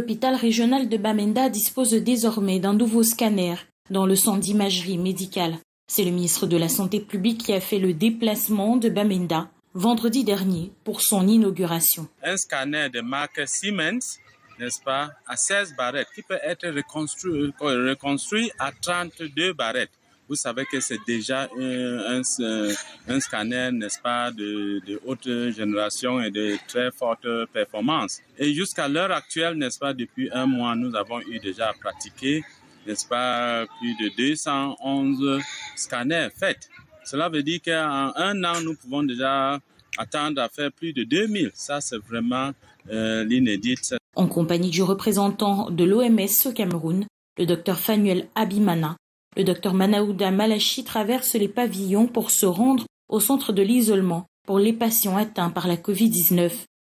l'hôpital régional de Bamenda dispose désormais d'un nouveau scanner dans le centre d'imagerie médicale. C'est le ministre de la Santé publique qui a fait le déplacement de Bamenda vendredi dernier pour son inauguration. Un scanner de marque Siemens, n'est-ce pas, à 16 barrettes qui peut être reconstruit à 32 barrettes. Vous savez que c'est déjà un scanner, n'est-ce pas, de haute génération et de très forte performance. Et jusqu'à l'heure actuelle, n'est-ce pas, depuis un mois, nous avons eu déjà à pratiquer, n'est-ce pas, plus de 211 scanners faits. Cela veut dire qu'en un an, nous pouvons déjà attendre à faire plus de 2000. Ça, c'est vraiment l'inédit. En compagnie du représentant de l'OMS au Cameroun, le Dr Fanuel Abimana, le Dr Manaouda Malachi traverse les pavillons pour se rendre au centre de l'isolement pour les patients atteints par la Covid-19.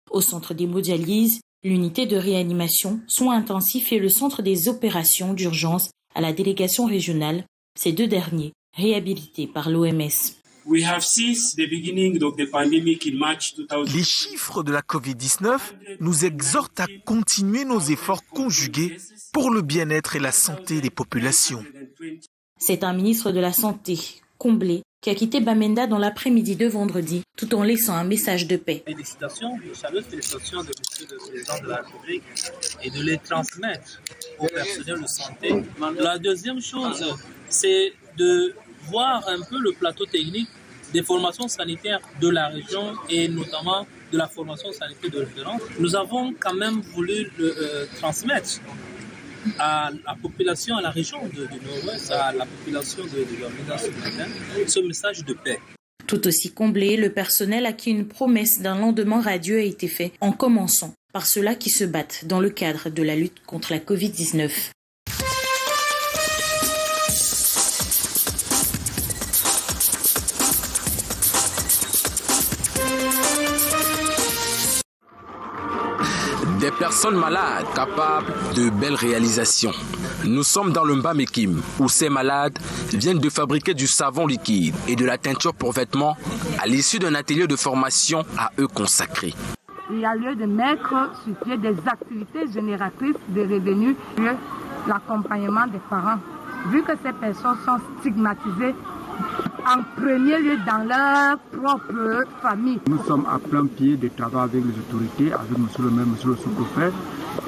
Au centre d'hémodialyse, l'unité de réanimation, soins intensifs et le centre des opérations d'urgence à la délégation régionale, ces deux derniers réhabilités par l'OMS. Les chiffres de la Covid-19 nous exhortent à continuer nos efforts conjugués pour le bien-être et la santé des populations. C'est un ministre de la Santé, comblé, qui a quitté Bamenda dans l'après-midi de vendredi, tout en laissant un message de paix. Félicitations, de chaleureuse félicitations de monsieur le président de la République et de les transmettre au personnel de santé. La deuxième chose, c'est de voir un peu le plateau technique des formations sanitaires de la région et notamment de la formation sanitaire de référence. Nous avons quand même voulu le transmettre à la population, à la région du Nord-Ouest, à la population de Bamenda ce matin, ce message de paix. Tout aussi comblé, le personnel à qui une promesse d'un lendemain radieux a été faite en commençant par ceux-là qui se battent dans le cadre de la lutte contre la Covid-19. Des personnes malades capables de belles réalisations. Nous sommes dans le Mbamekim où ces malades viennent de fabriquer du savon liquide et de la teinture pour vêtements à l'issue d'un atelier de formation à eux consacré. Il y a lieu de mettre sur pied des activités génératrices de revenus pour l'accompagnement des parents. Vu que ces personnes sont stigmatisées en premier lieu dans leur propre famille. Nous sommes à plein pied de travail avec les autorités, avec monsieur le maire, monsieur le sous-préfet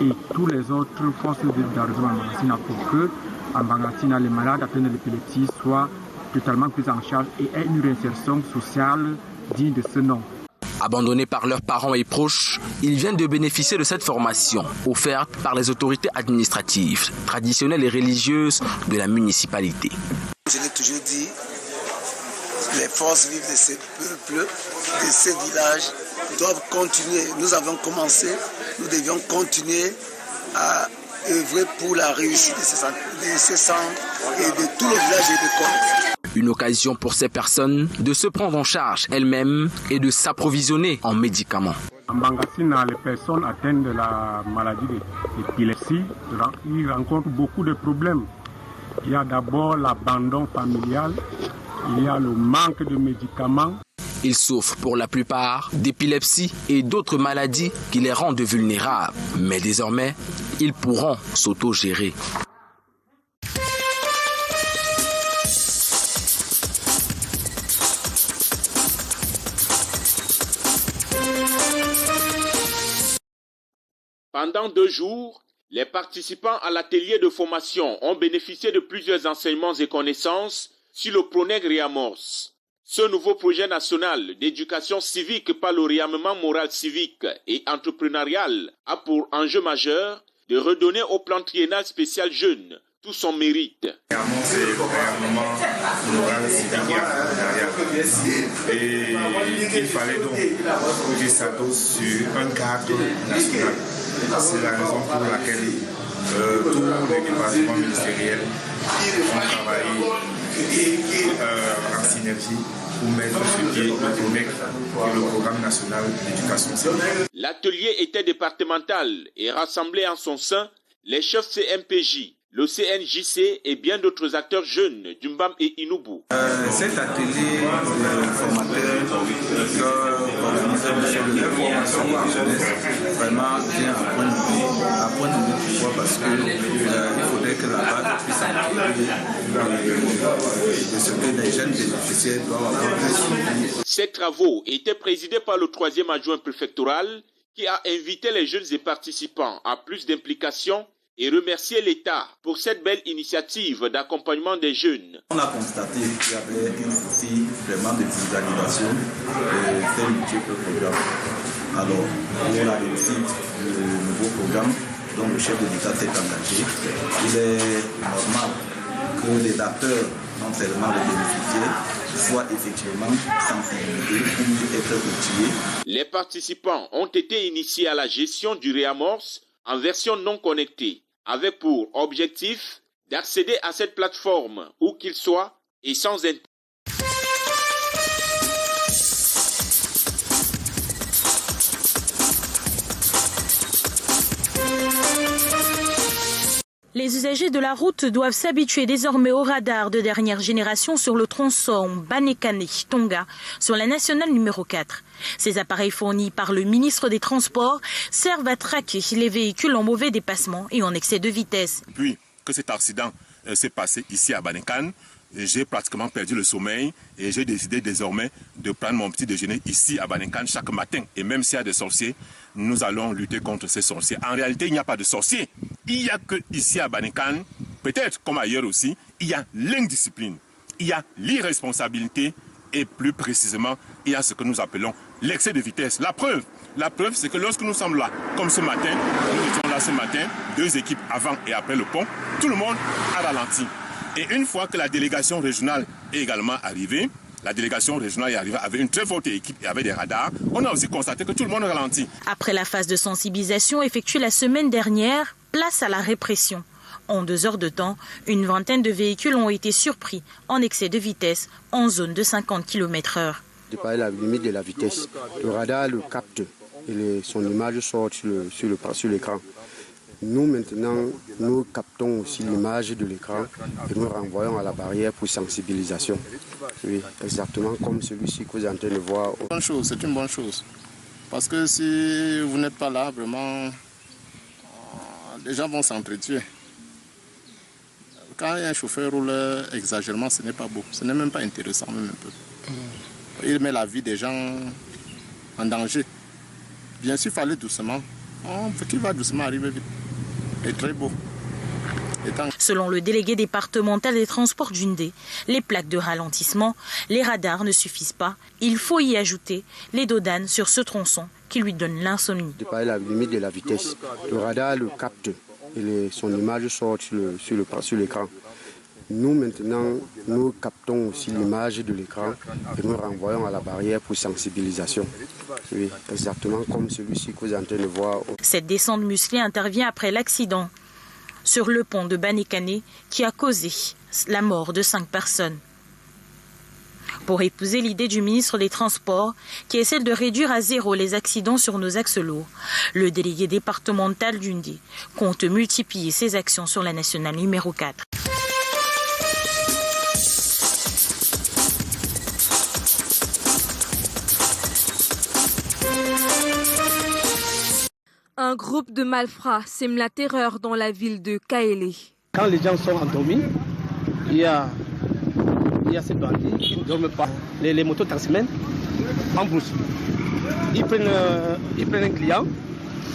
et tous les autres forces d'arrondissement à Bangassina pour que à Bangassina les malades atteints de l'épilepsie soient totalement pris en charge et aient une réinsertion sociale digne de ce nom. Abandonnés par leurs parents et proches, ils viennent de bénéficier de cette formation offerte par les autorités administratives, traditionnelles et religieuses de la municipalité. Je l'ai toujours dit, les forces vives de ces peuples, de ces villages, doivent continuer. Nous avons commencé, nous devions continuer à œuvrer pour la réussite de ces centres et de tous les villages et écoles. Une occasion pour ces personnes de se prendre en charge elles-mêmes et de s'approvisionner en médicaments. En Bangassina, les personnes atteintes de la maladie d'épilepsie, ils rencontrent beaucoup de problèmes. Il y a d'abord l'abandon familial, il y a le manque de médicaments. Ils souffrent pour la plupart d'épilepsie et d'autres maladies qui les rendent vulnérables. Mais désormais, ils pourront s'autogérer. Pendant 2 jours, les participants à l'atelier de formation ont bénéficié de plusieurs enseignements et connaissances sur le PRONEG réamorce. Ce nouveau projet national d'éducation civique par le réarmement moral civique et entrepreneurial a pour enjeu majeur de redonner au plan triennal spécial jeune tout son mérite. C'est le réarmement moral civique et entrepreneurial. Et il fallait donc que ça dose sur un cadre national. C'est la raison pour laquelle tous les départements ministériels ont travaillé en synergie pour mettre sur pied le PRONEG et le programme national d'éducation civique. L'atelier était départemental et rassemblait en son sein les chefs CMPJ, le CNJC et bien d'autres acteurs jeunes d'Umbam et Inubu. Cet atelier formateur que organise le formation de la jeunesse vraiment vient à point de vue de ce que les jeunes bénéficiaires doivent avoir un suivi. Ces travaux étaient présidés par le 3e adjoint préfectoral qui a invité les jeunes et participants à plus d'implication et remercier l'État pour cette belle initiative d'accompagnement des jeunes. On a constaté qu'il y avait un souci vraiment de visualisation de ces multiples programmes. Alors, pour la réussite du nouveau programme dont le chef de l'État s'est engagé, il est normal que les acteurs, non seulement les bénéficiaires, soient effectivement sensibilisés pour être outillés. Les participants ont été initiés à la gestion du réamorce en version non connectée, avec pour objectif d'accéder à cette plateforme où qu'il soit et sans internet. Les usagers de la route doivent s'habituer désormais aux radars de dernière génération sur le tronçon Banekane-Tonga sur la nationale numéro 4. Ces appareils fournis par le ministre des Transports servent à traquer les véhicules en mauvais dépassement et en excès de vitesse. Depuis que cet accident s'est passé ici à Banekane, j'ai pratiquement perdu le sommeil et j'ai décidé désormais de prendre mon petit déjeuner ici à Banekane chaque matin. Et même s'il y a des sorciers, nous allons lutter contre ces sorciers. En réalité, il n'y a pas de sorciers. Il n'y a que ici à Banekane, peut-être comme ailleurs aussi, il y a l'indiscipline, il y a l'irresponsabilité et plus précisément, il y a ce que nous appelons l'excès de vitesse. La preuve, c'est que lorsque nous sommes là, comme ce matin, nous étions là ce matin, 2 équipes avant et après le pont, tout le monde a ralenti. Et une fois que la délégation régionale est également arrivée, la délégation régionale est arrivée avec une très forte équipe et avec des radars, on a aussi constaté que tout le monde ralentit. Après la phase de sensibilisation effectuée la semaine dernière, place à la répression. En 2 heures de temps, une vingtaine de véhicules ont été surpris en excès de vitesse en zone de 50 km/h. Dépasser la limite de la vitesse. Le radar le capte et son image sort sur l'écran. Nous, maintenant, nous captons aussi l'image de l'écran et nous renvoyons à la barrière pour sensibilisation. Oui, exactement comme celui-ci que vous êtes en train de voir. C'est une bonne chose. Parce que si vous n'êtes pas là, vraiment, les gens vont s'entretuer. Quand un chauffeur roule exagérément, ce n'est pas beau. Ce n'est même pas intéressant, même un peu. Il met la vie des gens en danger. Bien sûr, il fallait doucement. Qui va doucement arriver vite. Et très beau. Selon le délégué départemental des transports d'Undé, les plaques de ralentissement, les radars ne suffisent pas. Il faut y ajouter les dodanes sur ce tronçon qui lui donne l'insomnie. Dépasser la limite de la vitesse. Le radar le capte et son image sort sur l'écran. Nous, maintenant, nous captons aussi l'image de l'écran et nous renvoyons à la barrière pour sensibilisation. Oui, exactement comme celui-ci que vous êtes en train de voir. Cette descente musclée intervient après l'accident sur le pont de Banekane qui a causé la mort de 5 personnes. Pour épouser l'idée du ministre des Transports qui essaie de réduire à 0 les accidents sur nos axes lourds, le délégué départemental d'Undé compte multiplier ses actions sur la nationale numéro 4. Un groupe de malfrats sème la terreur dans la ville de Kaélé. Quand les gens sont endormis, il y a ces bandits qui ne dorment pas. Les mototaximens en brousse. Ils prennent un client,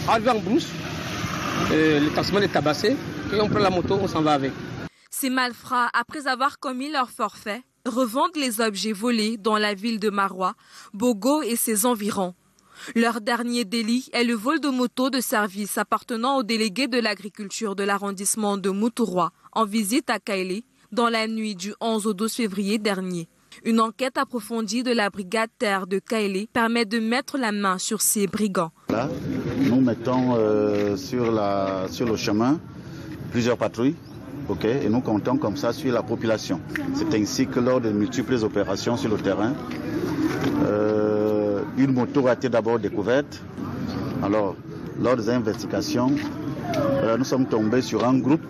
arrivé en brousse, le taximan est tabassé, et on prend la moto, on s'en va avec. Ces malfrats, après avoir commis leur forfait, revendent les objets volés dans la ville de Maroua, Bogo et ses environs. Leur dernier délit est le vol de motos de service appartenant au délégué de l'agriculture de l'arrondissement de Moutouroua en visite à Kaélé dans la nuit du 11 au 12 février dernier. Une enquête approfondie de la brigade terre de Kaélé permet de mettre la main sur ces brigands. Là, nous mettons sur le chemin plusieurs patrouilles. Et nous comptons comme ça sur la population. C'est ainsi que lors de multiples opérations sur le terrain, une moto a été d'abord découverte. Alors, lors des investigations, nous sommes tombés sur un groupe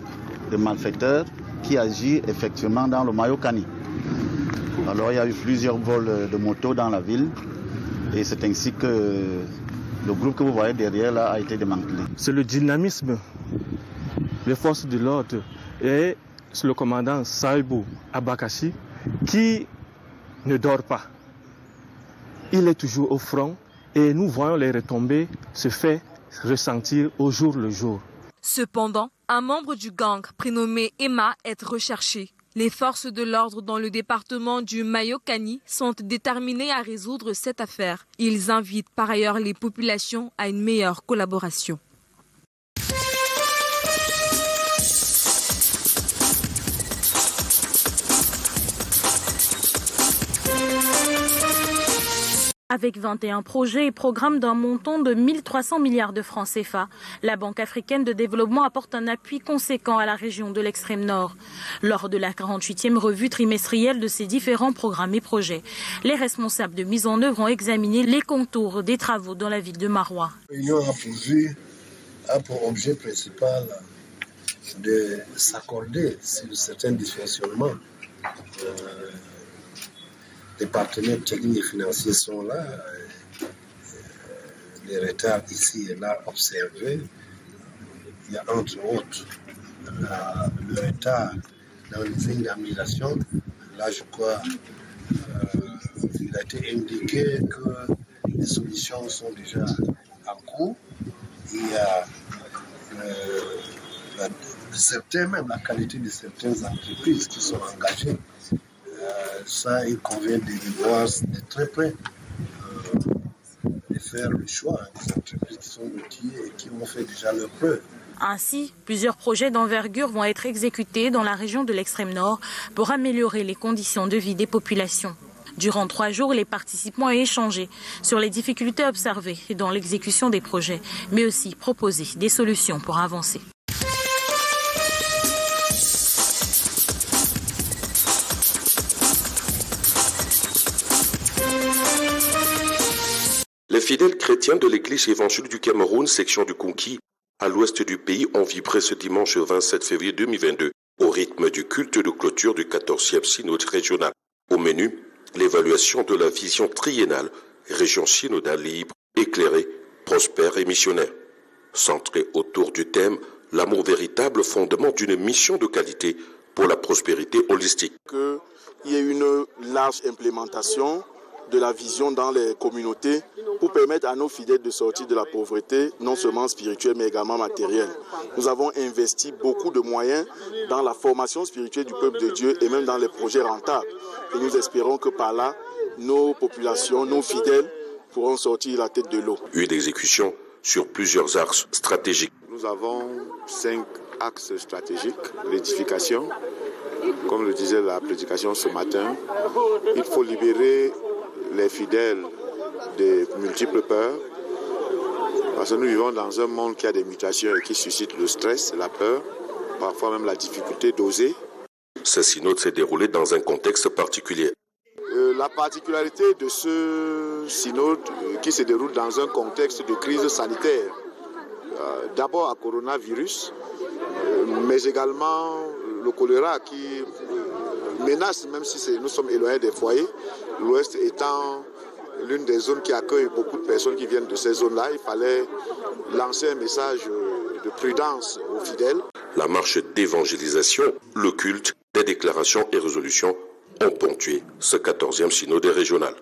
de malfaiteurs qui agit effectivement dans le Mayokani. Alors, il y a eu plusieurs vols de motos dans la ville et c'est ainsi que le groupe que vous voyez derrière là a été démantelé. C'est le dynamisme des forces de l'ordre et le commandant Saïbou Abakassi, qui ne dort pas. Il est toujours au front et nous voyons les retombées se faire ressentir au jour le jour. Cependant, un membre du gang prénommé Emma est recherché. Les forces de l'ordre dans le département du Mayokani sont déterminées à résoudre cette affaire. Ils invitent par ailleurs les populations à une meilleure collaboration. Avec 21 projets et programmes d'un montant de 1300 milliards de francs CFA, la Banque africaine de développement apporte un appui conséquent à la région de l'extrême nord. Lors de la 48e revue trimestrielle de ces différents programmes et projets, les responsables de mise en œuvre ont examiné les contours des travaux dans la ville de Maroua. L'Union a pour objet principal de s'accorder sur certains dysfonctionnements. Les partenaires techniques et financiers sont là. Les retards ici et là observés. Il y a entre autres le retard dans les indemnisations. Là, je crois il a été indiqué que les solutions sont déjà en cours. Il y a la qualité de certaines entreprises qui sont engagées. Ça, il convient de voir de très près, de faire le choix des entreprises qui sont outillées et qui ont fait déjà leur preuve. Ainsi, plusieurs projets d'envergure vont être exécutés dans la région de l'extrême nord pour améliorer les conditions de vie des populations. Durant 3 jours, les participants ont échangé sur les difficultés observées dans l'exécution des projets, mais aussi proposé des solutions pour avancer. Les fidèles chrétiens de l'église évangélique du Cameroun, section du Konki, à l'ouest du pays, ont vibré ce dimanche 27 février 2022 au rythme du culte de clôture du 14e synode régional. Au menu, l'évaluation de la vision triennale, région synodale libre, éclairée, prospère et missionnaire. Centré autour du thème « L'amour véritable, fondement d'une mission de qualité pour la prospérité holistique ». Qu'il y ait une large implémentation de la vision dans les communautés pour permettre à nos fidèles de sortir de la pauvreté, non seulement spirituelle mais également matérielle. Nous avons investi beaucoup de moyens dans la formation spirituelle du peuple de Dieu et même dans les projets rentables. Et nous espérons que par là, nos populations, nos fidèles pourront sortir la tête de l'eau. Une exécution sur plusieurs axes stratégiques. Nous avons 5 axes stratégiques. L'édification, comme le disait la prédication ce matin, il faut libérer les fidèles de multiples peurs, parce que nous vivons dans un monde qui a des mutations et qui suscite le stress, la peur, parfois même la difficulté d'oser. Ce synode s'est déroulé dans un contexte particulier. La particularité de ce synode qui se déroule dans un contexte de crise sanitaire, d'abord à coronavirus, mais également le choléra qui menace, même si nous sommes éloignés des foyers, l'Ouest étant l'une des zones qui accueille beaucoup de personnes qui viennent de ces zones-là, il fallait lancer un message de prudence aux fidèles. La marche d'évangélisation, le culte, des déclarations et résolutions ont ponctué ce 14e synode régional.